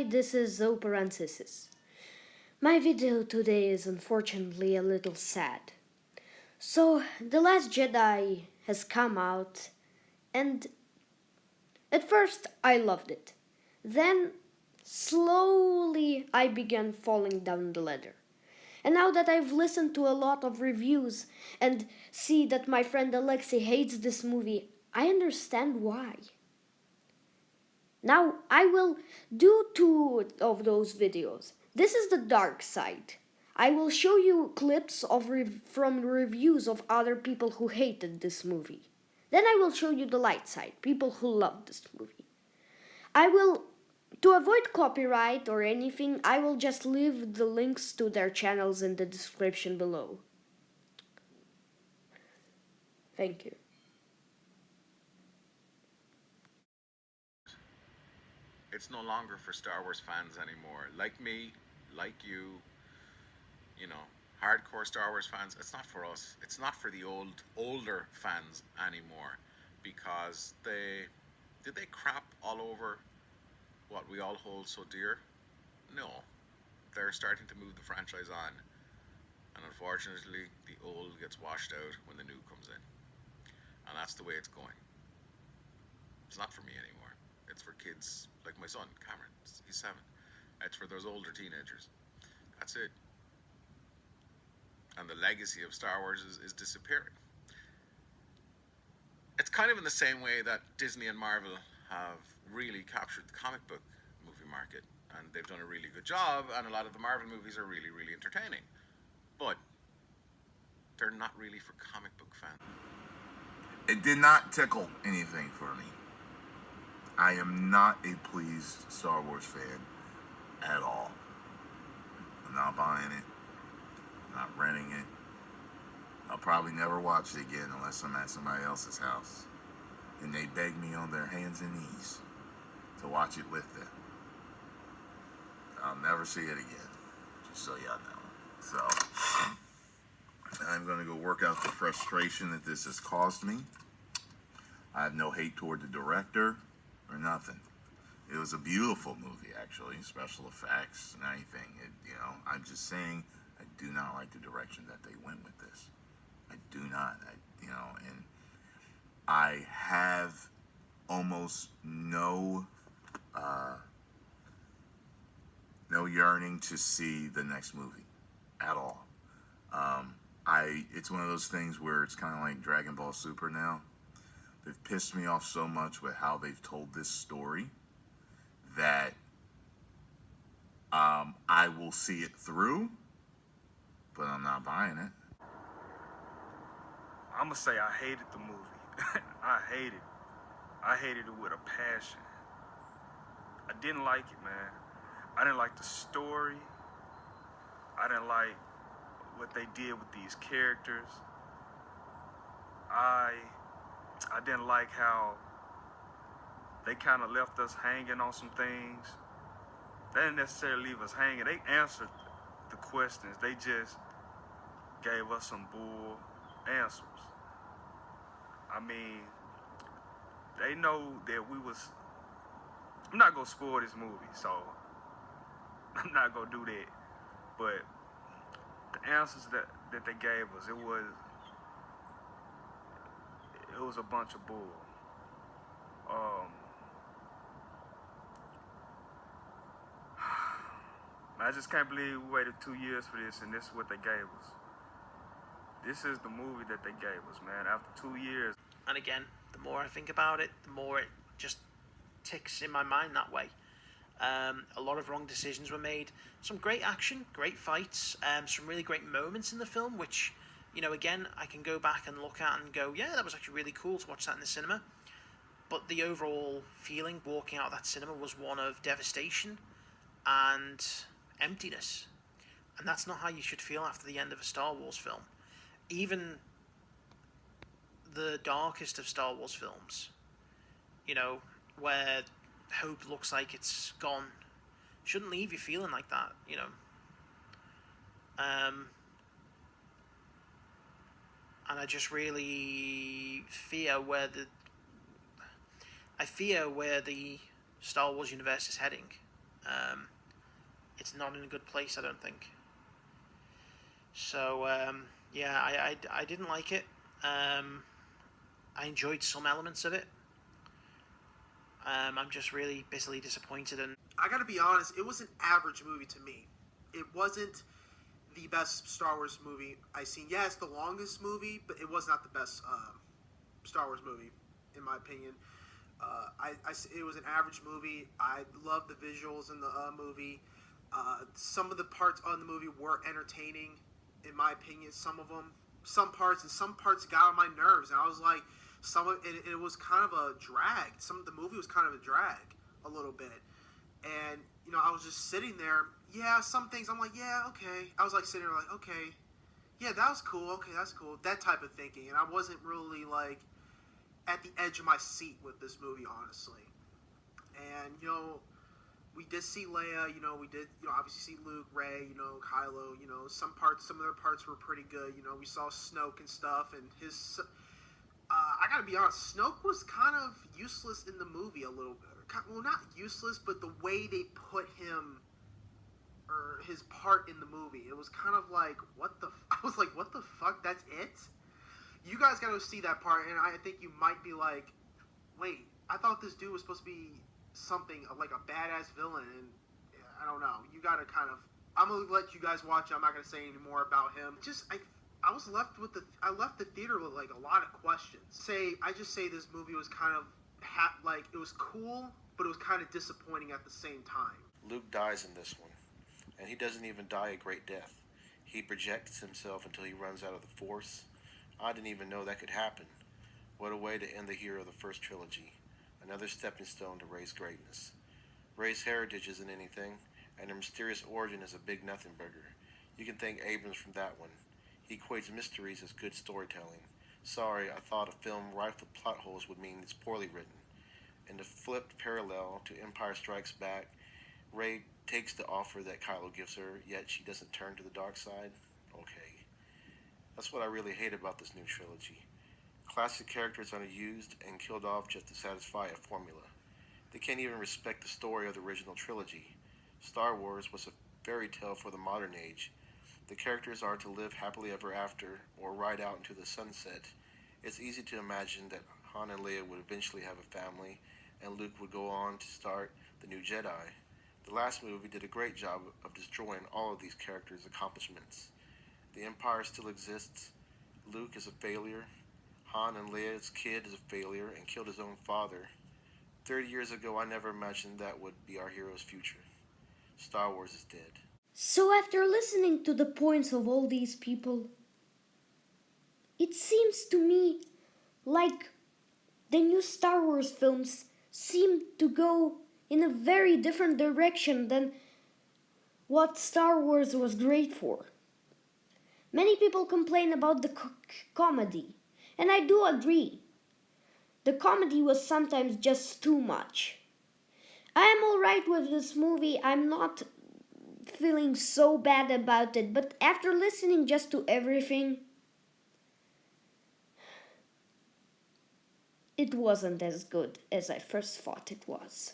this is Zoparenthesis. My video today is unfortunately a little sad. So, The Last Jedi has come out, and at first I loved it. Then, slowly, I began falling down the ladder. And now that I've listened to a lot of reviews and see that my friend Alexei hates this movie, I understand why. Now I will do two of those videos. This is the dark side. I will show you clips from reviews of other people who hated this movie. Then I will show you the light side, people who loved this movie. I will, to avoid copyright or anything, I will just leave the links to their channels in the description below. Thank you. It's no longer for Star Wars fans anymore. Like me, like you know, hardcore Star Wars fans, it's not for us. It's not for the older fans anymore, because did they crap all over what we all hold so dear? No. They're starting to move the franchise on. And unfortunately, the old gets washed out when the new comes in. And that's the way it's going. It's not for me anymore. It's for kids like my son, Cameron. He's 7. It's for those older teenagers. That's it. And the legacy of Star Wars is disappearing. It's kind of in the same way that Disney and Marvel have really captured the comic book movie market. And they've done a really good job, and a lot of the Marvel movies are really, really entertaining. But they're not really for comic book fans. It did not tickle anything for me. I am not a pleased Star Wars fan at all. I'm not buying it. I'm not renting it. I'll probably never watch it again unless I'm at somebody else's house and they beg me on their hands and knees to watch it with them. I'll never see it again, just so y'all know. So, I'm going to go work out the frustration that this has caused me. I have no hate toward the director or nothing. It was a beautiful movie, actually, special effects and everything. I'm just saying I do not like the direction that they went with this. I do not, and I have almost no yearning to see the next movie at all. It's one of those things where it's kind of like Dragon Ball Super now. They've pissed me off so much with how they've told this story that I will see it through, but I'm not buying it. I'm gonna say I hated the movie. I hated it with a passion. I didn't like it, man. I didn't like the story. I didn't like what they did with these characters. I didn't like how they kind of left us hanging on some things. They didn't necessarily leave us hanging. They answered the questions. They just gave us some bull answers. I mean, they know that we was... I'm not gonna spoil this movie, so I'm not gonna do that. But the answers that they gave us, it was a bunch of bull. I just can't believe we waited 2 years for this, and this is what they gave us. This is the movie that they gave us, man, after 2 years. And again, the more I think about it, the more it just ticks in my mind that way. A lot of wrong decisions were made. Some great action, great fights, some really great moments in the film, which, again, I can go back and look at and go, yeah, that was actually really cool to watch that in the cinema. But the overall feeling walking out of that cinema was one of devastation and emptiness. And that's not how you should feel after the end of a Star Wars film. Even the darkest of Star Wars films, where hope looks like it's gone, shouldn't leave you feeling like that, and I just really fear where the Star Wars universe is heading. It's not in a good place, I don't think. So yeah, I didn't like it. Um, I enjoyed some elements of it. I'm just really bitterly disappointed. And I gotta be honest, it was an average movie to me. It wasn't the best Star Wars movie I've seen. Yeah, it's the longest movie, but it was not the best Star Wars movie, in my opinion. It was an average movie. I loved the visuals in the movie. Some of the parts on the movie were entertaining, in my opinion. Some parts got on my nerves, and I was like, it was kind of a drag. Some of the movie was kind of a drag, a little bit, and I was just sitting there. Yeah, some things I'm like, yeah, okay. I was like sitting there, like, okay, yeah, that was cool. Okay, that's cool. That type of thinking, and I wasn't really like at the edge of my seat with this movie, honestly. And we did see Leia. We did obviously see Luke, Rey. Kylo. Some of their parts were pretty good. We saw Snoke and stuff, and his. I gotta be honest, Snoke was kind of useless in the movie a little bit. Well, not useless, but the way they put him or his part in the movie, it was kind of like, what the? I was like, what the fuck? That's it? You guys gotta see that part, and I think you might be like, wait, I thought this dude was supposed to be something like a badass villain, and I don't know. You gotta kind of. I'm gonna let you guys watch it. I'm not gonna say any more about him. I was left with I left the theater with like a lot of questions. I just say this movie was kind of like it was cool, but it was kind of disappointing at the same time. Luke dies in this one, and he doesn't even die a great death. He projects himself until he runs out of the Force. I didn't even know that could happen. What a way to end the hero of the first trilogy. Another stepping stone to Rey's greatness. Rey's heritage isn't anything, and her mysterious origin is a big nothing burger. You can thank Abrams from that one. He equates mysteries as good storytelling. Sorry, I thought a film rife with plot holes would mean it's poorly written. In the flipped parallel to Empire Strikes Back, Rey takes the offer that Kylo gives her, yet she doesn't turn to the dark side. Okay. That's what I really hate about this new trilogy. Classic characters are used and killed off just to satisfy a formula. They can't even respect the story of the original trilogy. Star Wars was a fairy tale for the modern age. The characters are to live happily ever after or ride out into the sunset. It's easy to imagine that Han and Leia would eventually have a family, and Luke would go on to start the new Jedi. The last movie did a great job of destroying all of these characters' accomplishments. The Empire still exists. Luke is a failure. Han and Leia's kid is a failure and killed his own father. 30 years ago, I never imagined that would be our hero's future. Star Wars is dead. So, after listening to the points of all these people, it seems to me like the new Star Wars films seem to go in a very different direction than what Star Wars was great for. Many people complain about the comedy, and I do agree. The comedy was sometimes just too much. I am alright with this movie, I'm not feeling so bad about it, but after listening just to everything, it wasn't as good as I first thought it was.